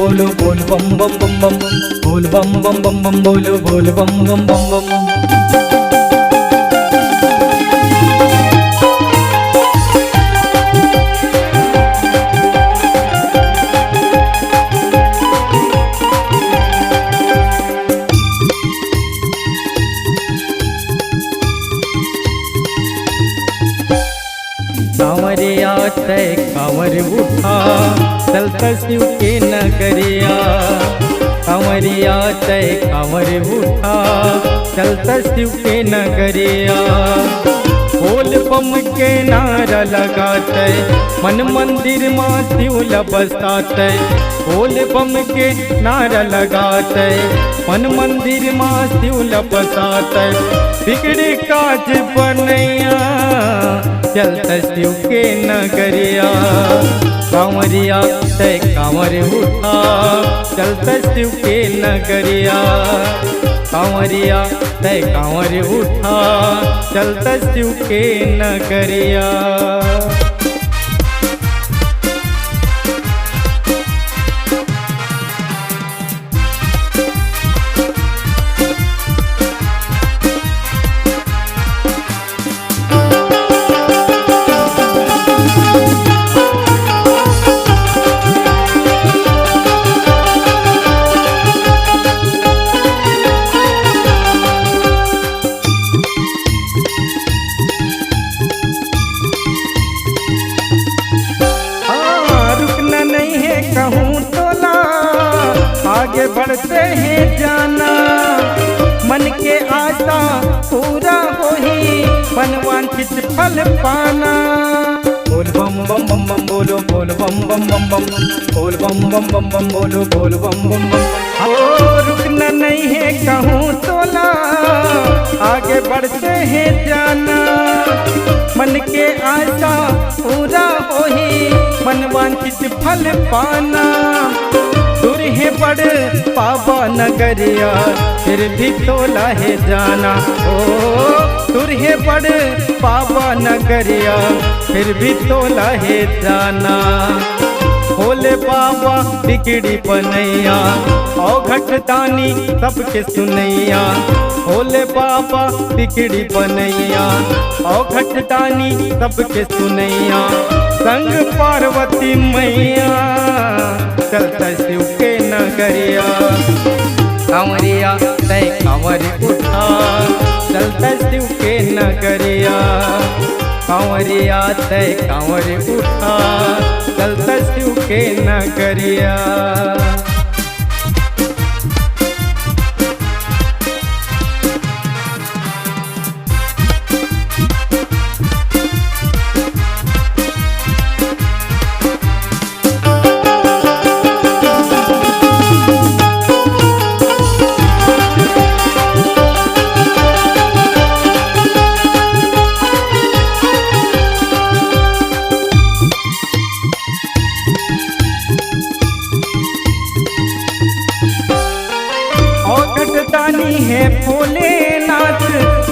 बोलो बोल बम बम बम बम बोल बम बम बम बम बोलो बोल बम बम बम बम। कांवरिया तय कांवर उठा चलता शिव के नगरिया। कांवरिया तय कांवर उठा चलता शिव के नगरिया। बोल बम के नारा लगाते मन मंदिर माँ शिव बसाते। बोल बम के नारा लगाते मन मंदिर माँ शिव बसाते। बिगड़े काज बनैया चलता शिव के नगरिया। कांवरिया तय कांवर उठा चलता शिव के नगरिया। कांवरिया तय कांवर उठा चलता शिव के नगरिया। कहूँ तोला आगे बढ़ते हैं जाना। मन के आशा पूरा हो ही मनवांछित फल पाना। बोल बम बम बम बम बोलो बोल बम बम बम बम बोल बम बम बम बम बोलो बोल बम बम बम। ओ रुकना नहीं है कहूँ तोला आगे बढ़ते हैं जाना। मन के आशा पूरा हो ही मनवांछित फल पाना। दूर है बड़ पावा नगरिया फिर भी तोला है जाना। ओ दूर है बड़ पावा नगरिया फिर भी तोला है जाना। भोले बाबा बिगड़ी बनैया औ घटदानी सबके सुनैया। भोले बाबा बिगड़ी बनैया औ घटदानी सबके सुनैया। संग पार्वती मैया चलता शिव के नगरिया। कांवरिया तय कांवर उठा चलता शिव के नगरिया। कांवरिया तय कांवर उठा चलता शिव के नगरिया। दानी है भोलेनाथ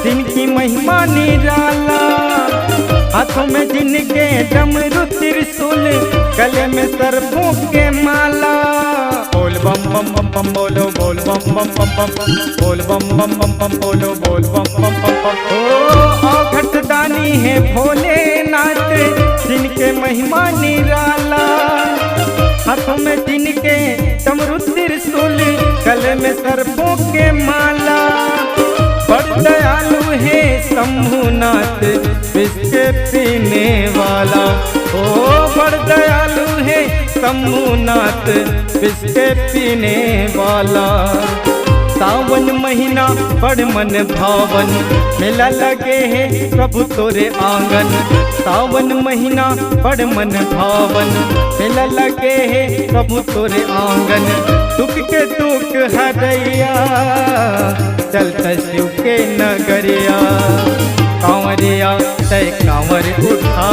जिनकी महिमा निराला। हाथों में जिनके डमरू त्रिशूल गले में सर्पों के माला। बोल बम बम बम बम बोलो बोल बम बम बम बम बोल बम बम बम बम बोलो बोल बम बम बम बम। ओ घटदानी है भोलेनाथ जिनके महिमा निराला। हाथों में जिनके डमरू त्रिशूल गले में सर्पों के माला। बड़ दयालु है शंभुनाथ विष के पीने वाला। ओ बड़ दयालु है शंभुनाथ विष के पीने वाला। सावन महीना बड़ मन भावन मेला लगे है प्रभु तोरे आंगन। सावन महीना बड़ मन भावन मेला लगे है प्रभु तोरे आंगन। दुख के दुख हरैया चलता शिव के नगरिया। कांवरिया तय कांवर उठा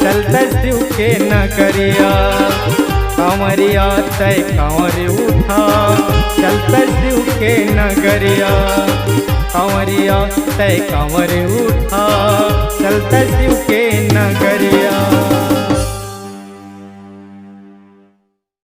चलता शिव के नगरिया। कांवरिया तय कांवर उठा चलता शिव के नगरिया। कांवरिया तय कांवर उठा चलता शिव के नगरिया।